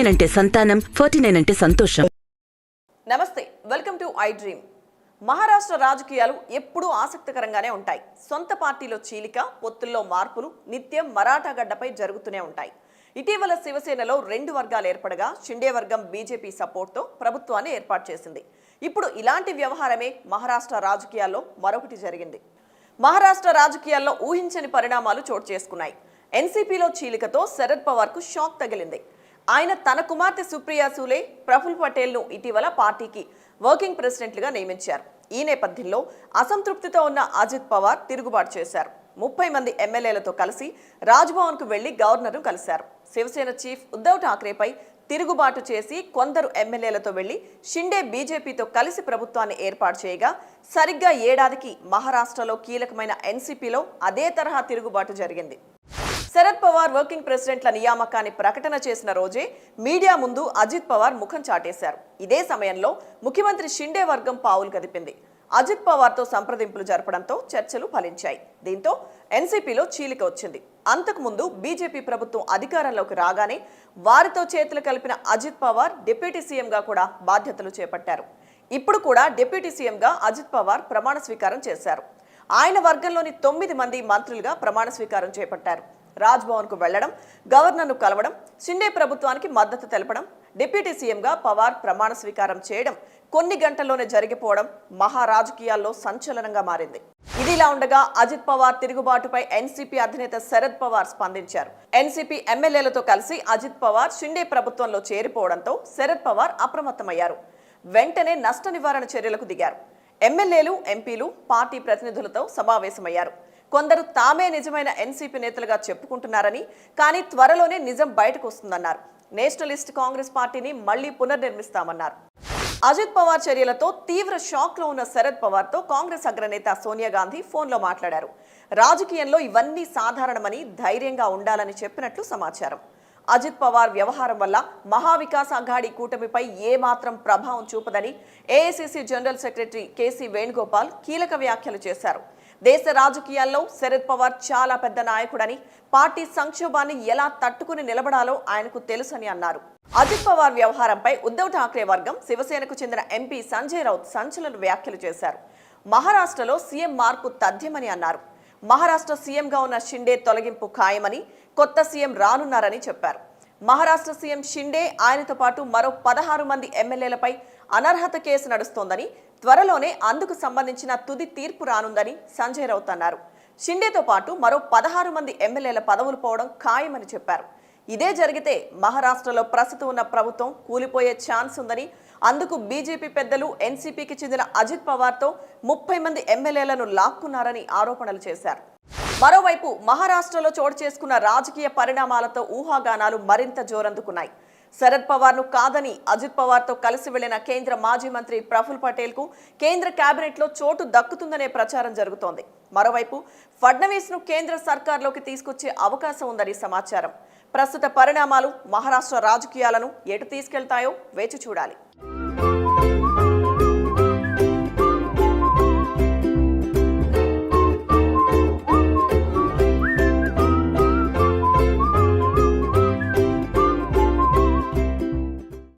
39 అంటే సంతానం, 49 అంటే సంతోషం. నమస్తే, welcome to I dream. Maharashtra రాజకీయాలు ఎప్పుడూ ఆసక్తికరంగానే ఉంటాయి. సొంత పార్టీలో చీలిక, పొత్తుల్లో మార్పులు నిత్యం మరాఠా గడ్డపై జరుగుతూనే ఉంటాయి. ఇటీవల శివసేనలో 2 వర్గాలు ఏర్పడగా షిండే వర్గం బీజేపీ సపోర్ట్తో ప్రభుత్వాన్ని ఏర్పాటు చేసింది. ఇప్పుడు ఇలాంటి వ్యవహారమే మహారాష్ట్ర రాజకీయాల్లో మరొకటి జరిగింది. మహారాష్ట్ర రాజకీయాల్లో ఊహించని పరిణామాలు చోటు చేసుకున్నాయి. ఎన్సీపీలో చీలికతో శరద్ పవార్కు షాక్ తగిలింది. ఆయన తన కుమార్తె సుప్రియా సూలే, ప్రఫుల్ పటేల్ను ఇటీవల పార్టీకి వర్కింగ్ ప్రెసిడెంట్లుగా నియమించారు. ఈ నేపథ్యంలో అసంతృప్తితో ఉన్న అజిత్ పవార్ తిరుగుబాటు చేశారు. 30 మంది ఎమ్మెల్యేలతో కలిసి రాజ్భవన్కు వెళ్లి గవర్నర్ను కలిశారు. శివసేన చీఫ్ ఉద్ధవ్ ఠాక్రేపై తిరుగుబాటు చేసి కొందరు ఎమ్మెల్యేలతో వెళ్లి షిండే బీజేపీతో కలిసి ప్రభుత్వాన్ని ఏర్పాటు చేయగా సరిగ్గా ఏడాదికి మహారాష్ట్రలో కీలకమైన ఎన్సీపీలో అదే తరహా తిరుగుబాటు జరిగింది. శరద్ పవార్ వర్కింగ్ ప్రెసిడెంట్ల నియామకాన్ని ప్రకటన చేసిన రోజే మీడియా ముందు అజిత్ పవార్ ముఖం చాటేశారు. ఇదే సమయంలో ముఖ్యమంత్రి షిండే వర్గం పావులు కదిపింది. అజిత్ పవార్తో సంప్రదింపులు జరపడంతో చర్చలు ఫలించాయి. దీంతో ఎన్సీపీలో చీలిక వచ్చింది. అంతకుముందు బీజేపీ ప్రభుత్వం అధికారంలోకి రాగానే వారితో చేతులు కలిపిన అజిత్ పవార్ డిప్యూటీ సీఎంగా కూడా బాధ్యతలు చేపట్టారు. ఇప్పుడు కూడా డిప్యూటీ సీఎంగా అజిత్ పవార్ ప్రమాణ స్వీకారం చేశారు. ఆయన వర్గంలోని 9 మంది మంత్రులుగా ప్రమాణ స్వీకారం చేపట్టారు. రాజ్భవన్కు వెళ్లడం, గవర్నర్ను కలవడం, షిండే ప్రభుత్వానికి మద్దతు తెలపడం, డిప్యూటీ సీఎంగా పవార్ ప్రమాణ స్వీకారం చేయడం కొన్ని గంటల్లోనే జరిగిపోవడం మహారాజకీయాల్లో సంచలనంగా మారింది. ఇదిలా ఉండగా అజిత్ పవార్ తిరుగుబాటుపై ఎన్సీపీ అధినేత శరద్ పవార్ స్పందించారు. ఎన్సీపీ ఎమ్మెల్యేలతో కలిసి అజిత్ పవార్ షిండే ప్రభుత్వంలో చేరిపోవడంతో శరద్ పవార్ అప్రమత్తమయ్యారు. వెంటనే నష్ట నివారణ చర్యలకు దిగారు. ఎమ్మెల్యేలు, ఎంపీలు, పార్టీ ప్రతినిధులతో సమావేశమయ్యారు. కొందరు తామే నిజమైన ఎన్సీపీ నేతలుగా చెప్పుకుంటున్నారని, కానీ త్వరలోనే నిజం బయటకు వస్తుందన్నారు. నేషనలిస్ట్ కాంగ్రెస్ పార్టీని మళ్లీ పునర్నిర్మిస్తామన్నారు. అజిత్ పవార్ చర్యలతో తీవ్ర షాక్ లో ఉన్న శరద్ పవార్తో కాంగ్రెస్ అగ్రనేత సోనియా గాంధీ ఫోన్లో మాట్లాడారు. రాజకీయంలో ఇవన్నీ సాధారణమని, ధైర్యంగా ఉండాలని చెప్పినట్లు సమాచారం. అజిత్ పవార్ వ్యవహారం వల్ల మహావికాస్ అఘాడీ కూటమిపై ఏమాత్రం ప్రభావం చూపదని AICC general secretary KC Venugopal కీలక వ్యాఖ్యలు చేశారు. దేశ రాజకీయాల్లో శరద్ పవార్ చాలా పెద్ద నాయకుడని, పార్టీ సంక్షోభాన్ని ఎలా తట్టుకుని నిలబడాలో ఆయనకు తెలుసని అన్నారు. అజిత్ పవార్ వ్యవహారంపై ఉద్ధవ్ ఠాక్రే వర్గం శివసేనకు చెందిన ఎంపీ సంజయ్ రౌత్ సంచలన వ్యాఖ్యలు చేశారు. మహారాష్ట్రలో సీఎం మార్పు తథ్యమని అన్నారు. మహారాష్ట్ర సీఎంగా ఉన్న షిండే తొలగింపు ఖాయమని, కొత్త సీఎం రానున్నారని చెప్పారు. మహారాష్ట్ర సీఎం షిండే, ఆయనతో పాటు మరో 16 మంది ఎమ్మెల్యేలపై అనర్హత కేసు నడుస్తోందని, త్వరలోనే అందుకు సంబంధించిన తుది తీర్పు రానుందని సంజయ్ రౌత్ అన్నారు. షిండేతో పాటు మరో 16 మంది ఎమ్మెల్యేల పదవులు పోవడం ఖాయమని చెప్పారు. ఇదే జరిగితే మహారాష్ట్రలో ప్రస్తుతం ఉన్న ప్రభుత్వం కూలిపోయే ఛాన్స్ ఉందని, అందుకు బీజేపీ పెద్దలు ఎన్సీపీకి చెందిన అజిత్ పవార్తో 30 మంది ఎమ్మెల్యేలను లాక్కున్నారని ఆరోపణలు చేశారు. మరోవైపు మహారాష్ట్రలో చోటు చేసుకున్న రాజకీయ పరిణామాలతో ఊహాగానాలు మరింత జోరందుకున్నాయి. శరద్ పవార్ను కాదని అజిత్ పవార్తో కలిసి వెళ్లిన కేంద్ర మాజీ మంత్రి ప్రఫుల్ పటేల్కు కేంద్ర కేబినెట్లో చోటు దక్కుతుందనే ప్రచారం జరుగుతోంది. మరోవైపు ఫడ్నవీస్ను కేంద్ర సర్కార్లోకి తీసుకొచ్చే అవకాశం ఉందని సమాచారం. ప్రస్తుత పరిణామాలు మహారాష్ట్ర రాజకీయాలను ఎటు తీసుకెళ్తాయో వేచి చూడాలి.